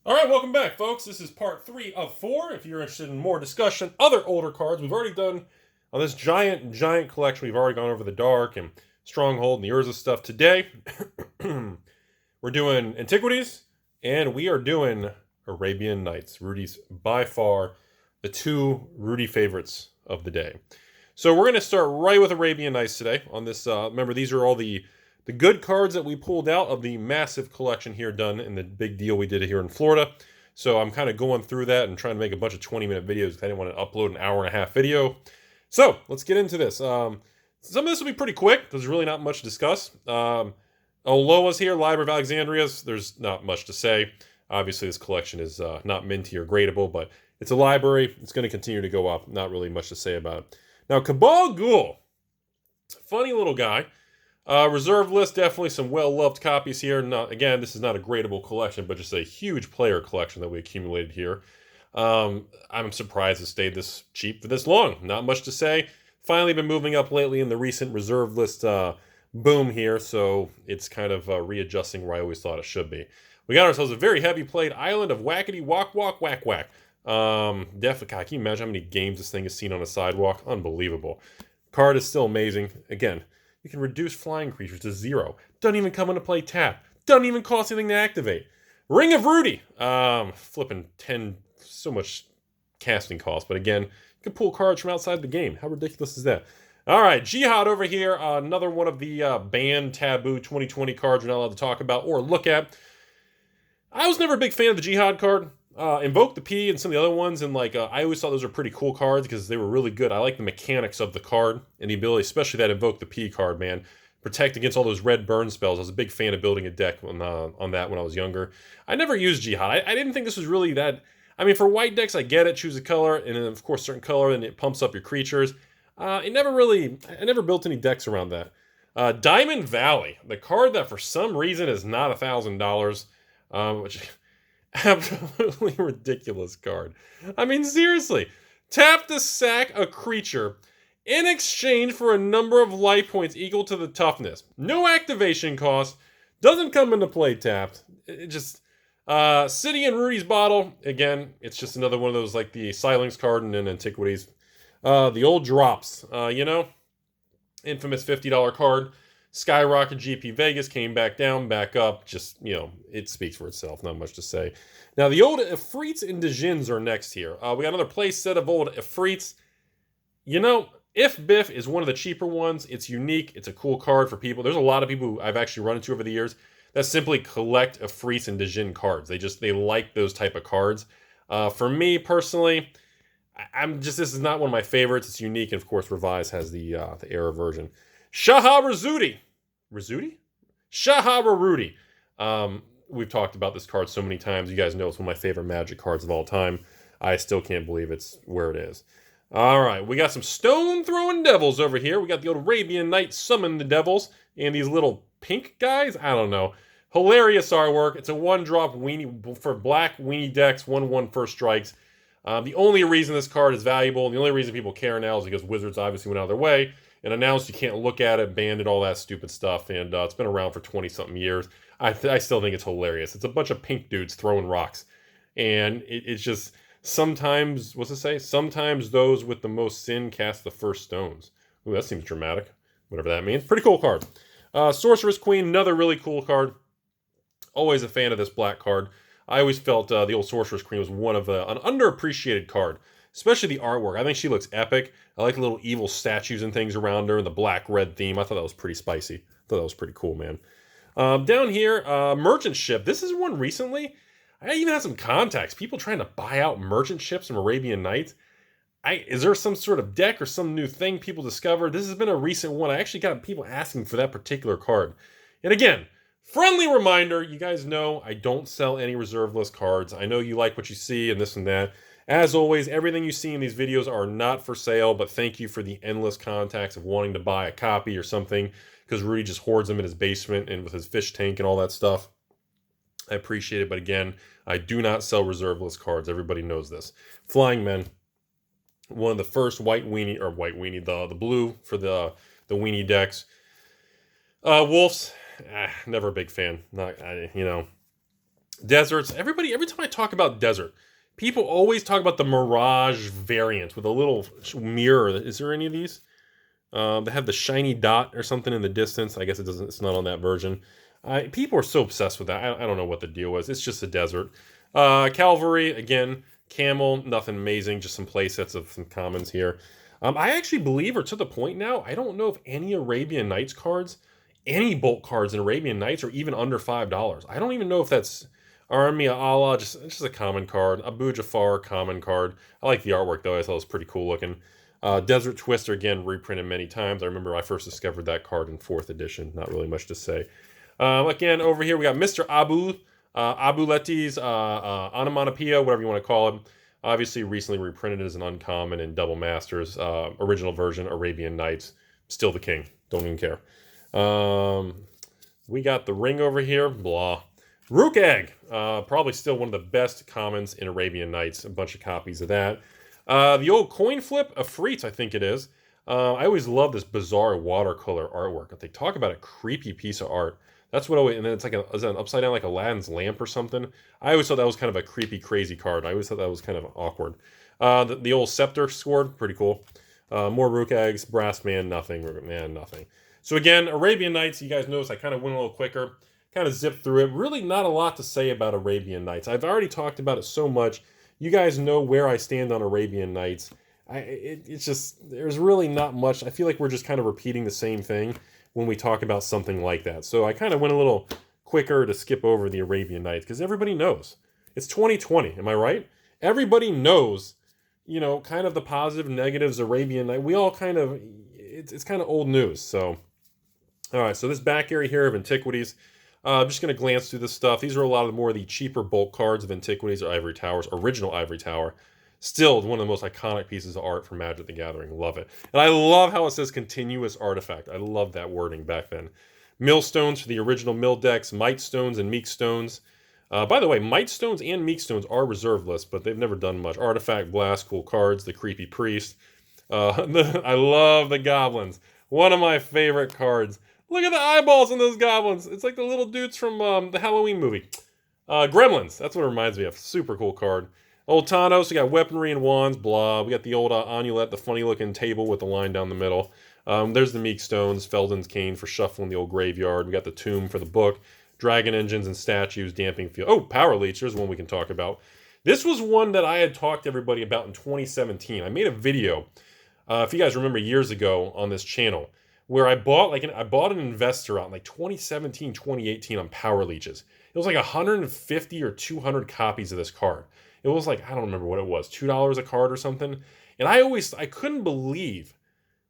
All right, welcome back, folks. This is part 3 of 4. If you're interested in more discussion, other older cards, we've already done on this giant collection. We've already gone over the Dark and Stronghold and the Urza stuff. Today, we're doing Antiquities, and we are doing Arabian Nights. Rudy's by far the 2 Rudy favorites of the day. So we're going to start right with Arabian Nights today on this. Remember, these are all the good cards that we pulled out of the massive collection here done in the big deal we did here in Florida. So I'm kind of going through that and trying to make a bunch of 20-minute videos. I didn't want to upload an hour and a half video. So let's get into this. Some of this will be pretty quick. There's really not much to discuss. Oloa's here, Library of Alexandria's. There's not much to say. Obviously, this collection is not minty or gradable, but it's a library. It's going to continue to go up. Not really much to say about it. Now, Cabal Ghul. Funny little guy. Reserve list, definitely some well-loved copies here. Again, this is not a gradable collection, but just a huge player collection that we accumulated here. I'm surprised it stayed this cheap for this long. Not much to say. Finally been moving up lately in the recent reserve list boom here, so it's kind of readjusting where I always thought it should be. We got ourselves a very heavy played Island of Whackety Walk Walk Whack Whack. Definitely, God, can you imagine how many games this thing has seen on a sidewalk? Unbelievable. Card is still amazing. Again, you can reduce flying creatures to 0. Doesn't even come into play tap. Doesn't even cost anything to activate. Ring of Rudy. Flipping 10, so much casting cost. But again, you can pull cards from outside the game. How ridiculous is that? All right, Jihad over here. Another one of the banned taboo 2020 cards we're not allowed to talk about or look at. I was never a big fan of the Jihad card. Invoke the P and some of the other ones, and I always thought those were pretty cool cards because they were really good. I like the mechanics of the card and the ability, especially that Invoke the P card, man. Protect against all those red burn spells. I was a big fan of building a deck on that when I was younger. I never used Jihad. I didn't think this was really that. I mean, for white decks, I get it. Choose a color, and then of course certain color, and it pumps up your creatures. I never built any decks around that. Diamond Valley, the card that for some reason is not $1,000, which. Absolutely ridiculous card. I mean, seriously. Tap to sack a creature in exchange for a number of life points equal to the toughness. No activation cost. Doesn't come into play tapped. It just... City in Rudy's Bottle. Again, it's just another one of those like the Silence card in Antiquities. The old drops. Infamous $50 card. Skyrocket GP Vegas, came back down, back up. Just, it speaks for itself. Not much to say. Now, the old Ifrits and Djinns are next here. We got another play set of old Ifrits. If Biff is one of the cheaper ones. It's unique. It's a cool card for people. There's a lot of people who I've actually run into over the years that simply collect Ifrits and Djinn cards. They like those type of cards. For me, personally, this is not one of my favorites. It's unique, and of course, Revise has the error version. Shahab Razudi? Shahab Rudy. We've talked about this card so many times. You guys know it's one of my favorite Magic cards of all time. I still can't believe it's where it is. All right, we got some stone-throwing devils over here. We got the old Arabian Night Summon the Devils and these little pink guys. I don't know. Hilarious artwork. It's a 1-drop weenie for black weenie decks, 1/1 first strikes. The only reason this card is valuable and the only reason people care now is because Wizards obviously went out of their way and announced you can't look at it, banned it, all that stupid stuff, and it's been around for 20-something years. I still think it's hilarious. It's a bunch of pink dudes throwing rocks, and it's just sometimes, what's it say? Sometimes those with the most sin cast the first stones. Ooh, that seems dramatic, whatever that means. Pretty cool card. Sorceress Queen, another really cool card. Always a fan of this black card. I always felt the old Sorceress Queen was one of an underappreciated card. Especially the artwork. I think she looks epic. I like the little evil statues and things around her and the black-red theme. I thought that was pretty spicy. I thought that was pretty cool, man. Down here, Merchant Ship. This is one recently. I even had some contacts. People trying to buy out merchant ships from Arabian Nights. Is there some sort of deck or some new thing people discovered? This has been a recent one. I actually got people asking for that particular card. And again, friendly reminder, you guys know I don't sell any reserve list cards. I know you like what you see and this and that. As always, everything you see in these videos are not for sale, but thank you for the endless contacts of wanting to buy a copy or something, because Rudy just hoards them in his basement and with his fish tank and all that stuff. I appreciate it, but again, I do not sell reserve list cards. Everybody knows this. Flying Men, one of the first the blue for the weenie decks. Wolves, never a big fan. Deserts. Every time I talk about desert, people always talk about the Mirage variant with a little mirror. Is there any of these? They have the shiny dot or something in the distance. I guess it's not on that version. People are so obsessed with that. I don't know what the deal was. It's just a desert. Cavalry, again, camel, nothing amazing. Just some play sets of some commons here. I actually believe, or to the point now, I don't know if any Arabian Nights cards, any bulk cards in Arabian Nights are even under $5. I don't even know if that's Armia Allah, just a common card. Abu Jafar, common card. I like the artwork, though. I thought it was pretty cool looking. Desert Twister, again, reprinted many times. I remember I first discovered that card in 4th edition. Not really much to say. Again, over here, we got Mr. Abuletti's Onomatopoeia, whatever you want to call it. Obviously, recently reprinted as an uncommon in Double Masters. Original version, Arabian Nights. Still the king. Don't even care. We got the ring over here. Blah. Rook Egg. Probably still one of the best commons in Arabian Nights. A bunch of copies of that. The old coin flip, Afrit, I think it is. I always love this bizarre watercolor artwork. If they talk about a creepy piece of art, that's what always, and then it's like is that an upside down like Aladdin's lamp or something? I always thought that was kind of a creepy, crazy card. I always thought that was kind of awkward. The old scepter sword, pretty cool. More Rook Eggs, Brass Man, nothing. Man, nothing. So again, Arabian Nights, you guys notice I kind of went a little quicker. Kind of zipped through it. Really not a lot to say about Arabian Nights. I've already talked about it so much. You guys know where I stand on Arabian Nights. It's just, there's really not much. I feel like we're just kind of repeating the same thing when we talk about something like that. So I kind of went a little quicker to skip over the Arabian Nights because everybody knows. It's 2020, am I right? Everybody knows, you know, kind of the positive, negatives, Arabian Night. We all kind of, it's kind of old news. So, all right, so this back area here of Antiquities. I'm just going to glance through this stuff. These are a lot of more of the cheaper bulk cards of Antiquities or Ivory Towers. Original Ivory Tower. Still one of the most iconic pieces of art from Magic the Gathering. Love it. And I love how it says continuous artifact. I love that wording back then. Millstones for the original mill decks. Might Stones and Meek Stones. By the way, Might Stones and Meek Stones are reserve lists, but they've never done much. Artifact, Blast, cool cards. The Creepy Priest. I love the Goblins. One of my favorite cards. Look at the eyeballs on those goblins. It's like the little dudes from the Halloween movie. Gremlins. That's what it reminds me of. Super cool card. Old Thanos. We got weaponry and wands. Blah. We got the old Amulet, the funny looking table with the line down the middle. There's the Meek Stones. Felden's Cane for shuffling the old graveyard. We got the Tomb for the book. Dragon engines and statues. Damping field. Oh, Power Leech. There's one we can talk about. This was one that I had talked to everybody about in 2017. I made a video, if you guys remember years ago on this channel, where I bought an investor out in like 2017, 2018 on Power Leeches. It was like 150 or 200 copies of this card. It was like, I don't remember what it was, $2 a card or something. And I couldn't believe,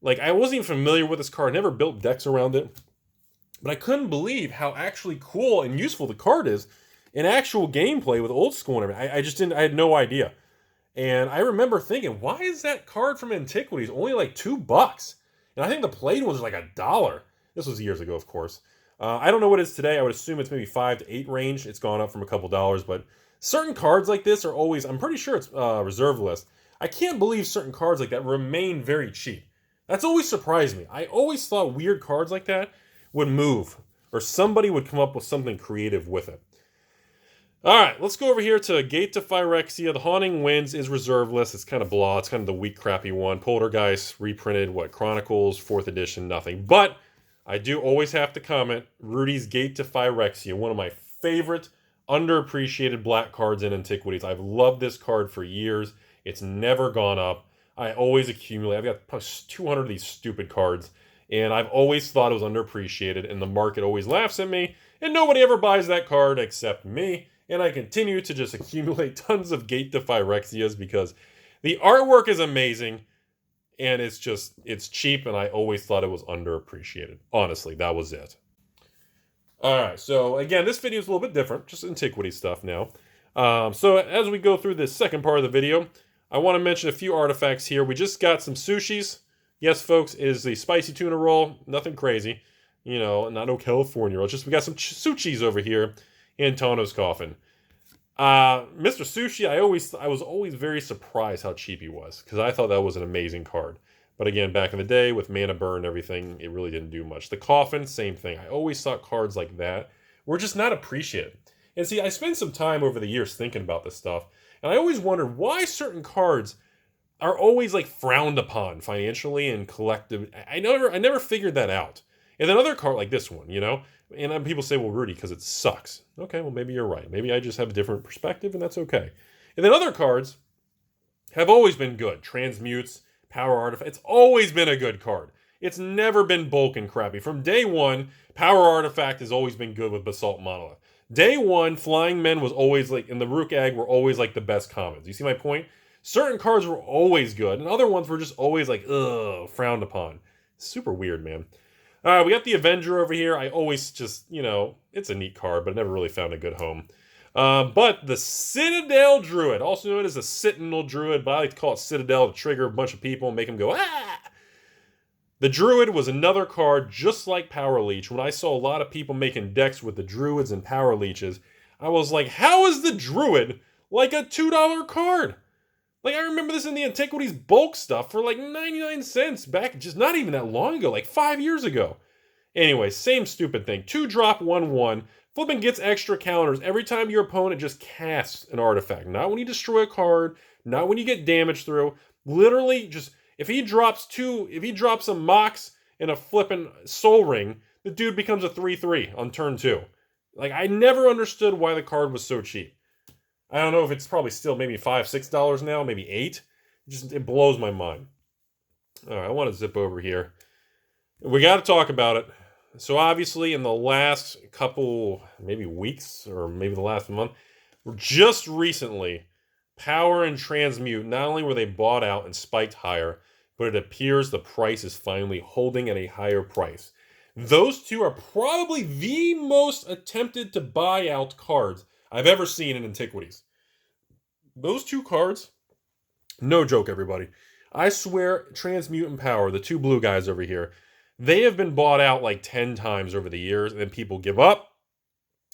like I wasn't even familiar with this card, never built decks around it. But I couldn't believe how actually cool and useful the card is in actual gameplay with old school and everything. I had no idea. And I remember thinking, why is that card from Antiquities only like $2? And I think the played ones was like $1. This was years ago, of course. I don't know what it is today. I would assume it's maybe 5 to 8 range. It's gone up from a couple dollars, but certain cards like this are always, I'm pretty sure it's reserve list. I can't believe certain cards like that remain very cheap. That's always surprised me. I always thought weird cards like that would move, or somebody would come up with something creative with it. All right, let's go over here to Gate to Phyrexia. The Haunting Winds is reserve list. It's kind of blah. It's kind of the weak, crappy one. Poltergeist, reprinted, Chronicles, 4th edition, nothing. But I do always have to comment, Rudy's Gate to Phyrexia, one of my favorite underappreciated black cards in Antiquities. I've loved this card for years. It's never gone up. I always accumulate. I've got 200 of these stupid cards, and I've always thought it was underappreciated, and the market always laughs at me, and nobody ever buys that card except me. And I continue to just accumulate tons of Gate to Phyrexias because the artwork is amazing and it's cheap, and I always thought it was underappreciated. Honestly, that was it. Alright, so again, this video is a little bit different, just Antiquity stuff now. So as we go through this second part of the video, I want to mention a few artifacts here. We just got some sushis. Yes, folks, it is the spicy tuna roll. Nothing crazy. You know, not no California roll. Just we got some sushis over here. In Tano's coffin. Mr. Sushi, I was always very surprised how cheap he was, because I thought that was an amazing card. But again, back in the day, with mana burn and everything, it really didn't do much. The coffin, same thing. I always thought cards like that were just not appreciated. And see, I spent some time over the years thinking about this stuff, and I always wondered why certain cards are always like frowned upon financially and collective. I never figured that out. And then other card like this one, and then people say, well, Rudy, because it sucks. Okay, well, maybe you're right. Maybe I just have a different perspective, and that's okay. And then other cards have always been good. Transmutes, Power Artifact. It's always been a good card. It's never been bulk and crappy. From day one, Power Artifact has always been good with Basalt Monolith. Day one, Flying Men was always like, and the Rook Egg were always like the best commons. You see my point? Certain cards were always good, and other ones were just always like, ugh, frowned upon. Super weird, man. We got the Avenger over here. I always just, it's a neat card, but I never really found a good home. But the Citadel Druid, also known as the Sentinel Druid, but I like to call it Citadel to trigger a bunch of people and make them go, ah! The Druid was another card just like Power Leech. When I saw a lot of people making decks with the Druids and Power Leeches, I was like, how is the Druid like a $2 card? Like, I remember this in the Antiquities bulk stuff for like 99 cents back, just not even that long ago, like 5 years ago. Anyway, same stupid thing. 2-drop, 1/1. Flipping gets extra counters every time your opponent just casts an artifact. Not when you destroy a card, not when you get damage through. Literally, just, if he drops a Mox and a flipping Soul Ring, the dude becomes a 3/3 on turn 2. Like, I never understood why the card was so cheap. I don't know if it's probably still maybe $5-6 now, maybe $8. It blows my mind. All right, I want to zip over here. We got to talk about it. So obviously in the last couple, maybe weeks, or maybe the last month, just recently, Power and Transmute, not only were they bought out and spiked higher, but it appears the price is finally holding at a higher price. Those two are probably the most attempted to buy out cards I've ever seen in Antiquities. Those two cards, no joke, everybody. I swear, Transmute and Power, the two blue guys over here, they have been bought out like 10 times over the years, and then people give up.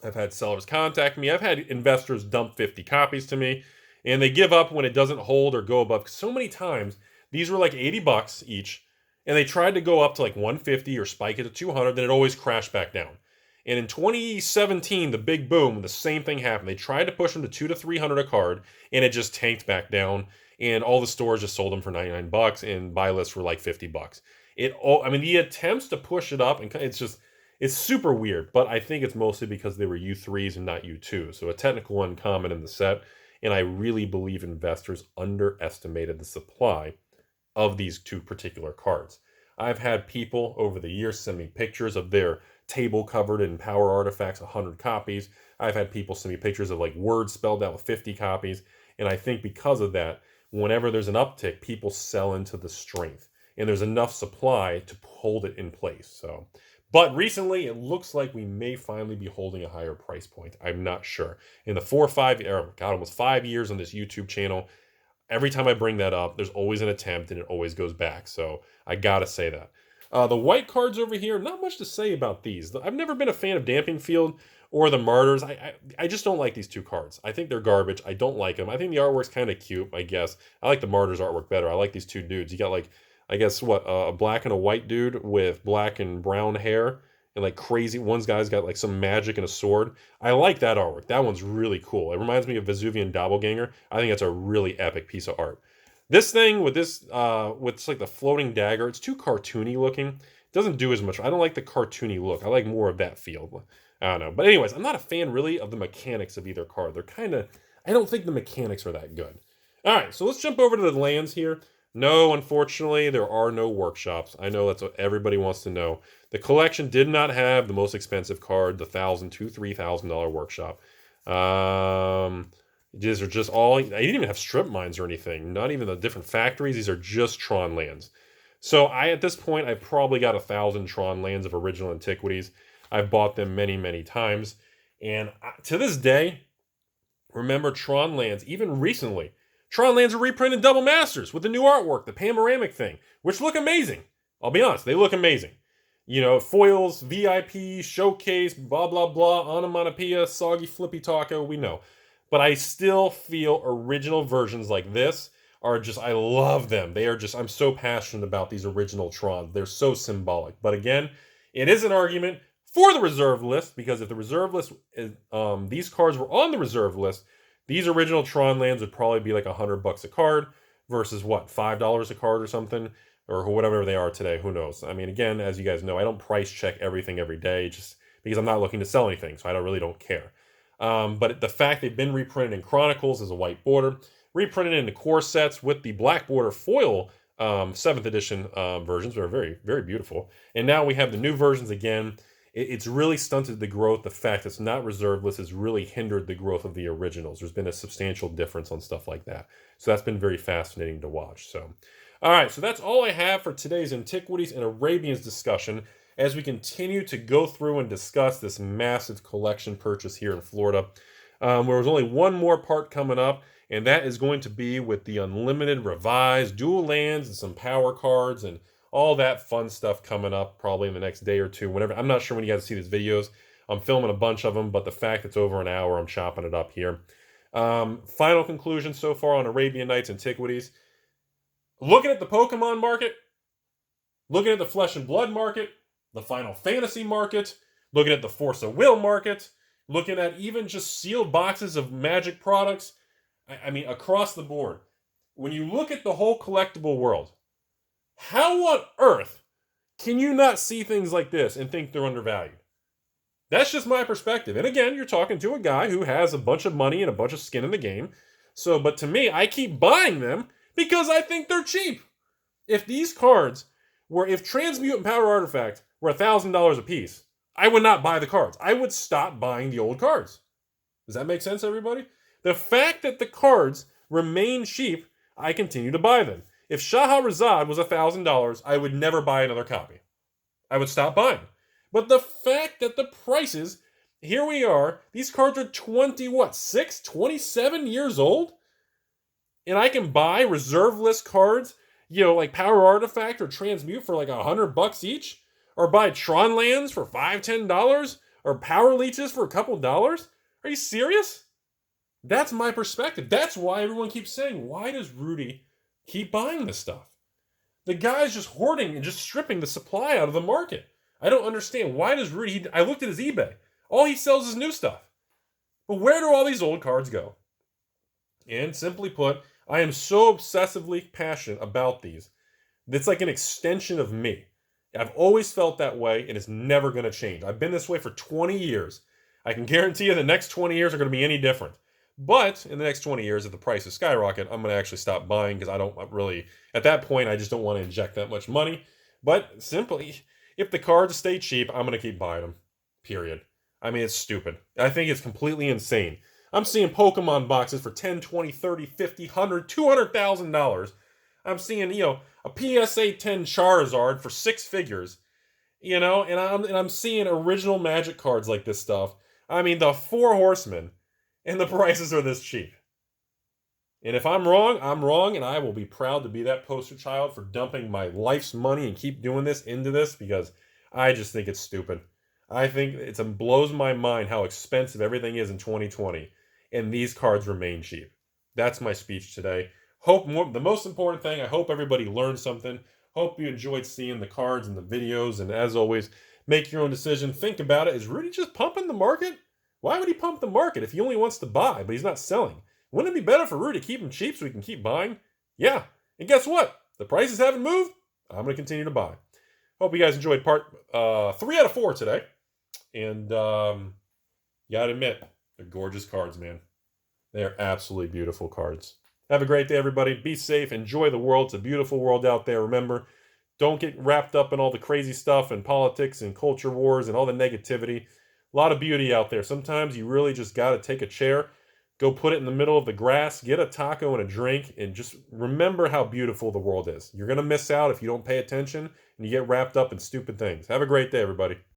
I've had sellers contact me. I've had investors dump 50 copies to me, and they give up when it doesn't hold or go above. So many times, these were like $80 each, and they tried to go up to like 150 or spike it to 200, then it always crashed back down. And in 2017, the big boom, the same thing happened. They tried to push them to $200 to $300 a card, and it just tanked back down. And all the stores just sold them for $99, and buy lists were like $50. The attempts to push it up, and it's super weird. But I think it's mostly because they were U3s and not U2s. So a technical uncommon in the set. And I really believe investors underestimated the supply of these two particular cards. I've had people over the years send me pictures of their table covered in Power Artifacts, 100 copies. I've had people send me pictures of like words spelled out with 50 copies. And I think because of that, whenever there's an uptick, people sell into the strength. And there's enough supply to hold it in place. But recently, it looks like we may finally be holding a higher price point. I'm not sure. In the 4 or 5, almost 5 years on this YouTube channel, every time I bring that up, there's always an attempt and it always goes back. So I gotta say that. The white cards over here, not much to say about these. I've never been a fan of Damping Field or the Martyrs. I just don't like these two cards. I think they're garbage. I don't like them. I think the artwork's kind of cute, I guess. I like the Martyrs artwork better. I like these two dudes. You got like, I guess a black and a white dude with black and brown hair and like crazy. One guy's got like some magic and a sword. I like that artwork. That one's really cool. It reminds me of Vesuvian Doppelganger. I think that's a really epic piece of art. This thing with with like the floating dagger, it's too cartoony looking. It doesn't do as much. I don't like the cartoony look. I like more of that feel. I don't know. But anyways, I'm not a fan really of the mechanics of either card. I don't think the mechanics are that good. All right, so let's jump over to the lands here. No, unfortunately, there are no workshops. I know that's what everybody wants to know. The collection did not have the most expensive card, the $1,000 to $3,000 workshop. These are just all, I didn't even have strip mines or anything. Not even the different factories. These are just Tron lands. So at this point, I probably got 1,000 Tron lands of original Antiquities. I've bought them many, many times. And to this day, remember Tron lands, even recently, Tron lands are reprinted double masters with the new artwork, the panoramic thing, which look amazing. I'll be honest, they look amazing. Foils, VIP, showcase, blah, blah, blah, onomatopoeia, soggy, flippy taco, we know. But I still feel original versions like this are just, I love them. They are just, I'm so passionate about these original Trons. They're so symbolic. But again, it is an argument for the reserve list, because if the reserve list is, these cards were on the reserve list, these original Tron lands would probably be like $100 a card versus what, $5 a card or something, or whatever they are today. Who knows? I mean, again, as you guys know, I don't price check everything every day just because I'm not looking to sell anything, so I really don't care. But the fact they've been reprinted in Chronicles as a white border, reprinted in the core sets with the black border foil 7th edition versions, that are very, very beautiful. And now we have the new versions again. It's really stunted the growth. The fact it's not reserve list has really hindered the growth of the originals. There's been a substantial difference on stuff like that. So that's been very fascinating to watch. So, all right, so that's all I have for today's Antiquities and Arabians discussion as we continue to go through and discuss this massive collection purchase here in Florida. Where there's only one more part coming up, and that is going to be with the Unlimited Revised dual lands and some power cards and all that fun stuff coming up probably in the next day or two, whenever. I'm not sure when you guys see these videos. I'm filming a bunch of them, but the fact it's over an hour, I'm chopping it up here. Final conclusion so far on Arabian Nights Antiquities. Looking at the Pokemon market, looking at the Flesh and Blood market, the Final Fantasy market, looking at the Force of Will market, looking at even just sealed boxes of Magic products. I mean, across the board. When you look at the whole collectible world, how on earth can you not see things like this and think they're undervalued? That's just my perspective. And again, you're talking to a guy who has a bunch of money and a bunch of skin in the game. So, but to me, I keep buying them because I think they're cheap. If these cards were, if Transmute and Power Artifact were $1,000 a piece, I would not buy the cards. I would stop buying the old cards. Does that make sense, everybody? The fact that the cards remain cheap, I continue to buy them. If Shahrazad was $1,000, I would never buy another copy. I would stop buying. But the fact that the prices, here we are, these cards are 27 years old? And I can buy reserve list cards, like Power Artifact or Transmute for like $100 each? Or buy Tron lands for $5, $10? Or Power Leeches for a couple dollars? Are you serious? That's my perspective. That's why everyone keeps saying, why does Rudy keep buying this stuff? The guy's just hoarding and just stripping the supply out of the market. I don't understand. Why does Rudy... I looked at his eBay. All he sells is new stuff. But where do all these old cards go? And simply put, I am so obsessively passionate about these. It's like an extension of me. I've always felt that way, and it's never going to change. I've been this way for 20 years. I can guarantee you the next 20 years are going to be any different. But in the next 20 years, if the prices skyrocket, I'm going to actually stop buying because I don't really, at that point, I just don't want to inject that much money. But simply, if the cards stay cheap, I'm going to keep buying them. Period. I mean, it's stupid. I think it's completely insane. I'm seeing Pokemon boxes for $10, $20, $30, $50, $100, $200,000. I'm seeing, a PSA 10 Charizard for 6 figures. And I'm seeing original Magic cards like this stuff. I mean, the 4 Horsemen. And the prices are this cheap. And if I'm wrong, I'm wrong, and I will be proud to be that poster child for dumping my life's money and keep doing this into this because I just think it's stupid. I think it blows my mind how expensive everything is in 2020, and these cards remain cheap. That's my speech today. The most important thing, I hope everybody learned something. Hope you enjoyed seeing the cards and the videos, and as always, make your own decision. Think about it. Is Rudy just pumping the market? Why would he pump the market if he only wants to buy, but he's not selling? Wouldn't it be better for Rudy to keep them cheap so we can keep buying? Yeah. And guess what? The prices haven't moved. I'm going to continue to buy. Hope you guys enjoyed part 3 out of 4 today. And gotta admit, they're gorgeous cards, man. They're absolutely beautiful cards. Have a great day, everybody. Be safe. Enjoy the world. It's a beautiful world out there. Remember, don't get wrapped up in all the crazy stuff and politics and culture wars and all the negativity. A lot of beauty out there. Sometimes you really just got to take a chair, go put it in the middle of the grass, get a taco and a drink, and just remember how beautiful the world is. You're going to miss out if you don't pay attention and you get wrapped up in stupid things. Have a great day, everybody.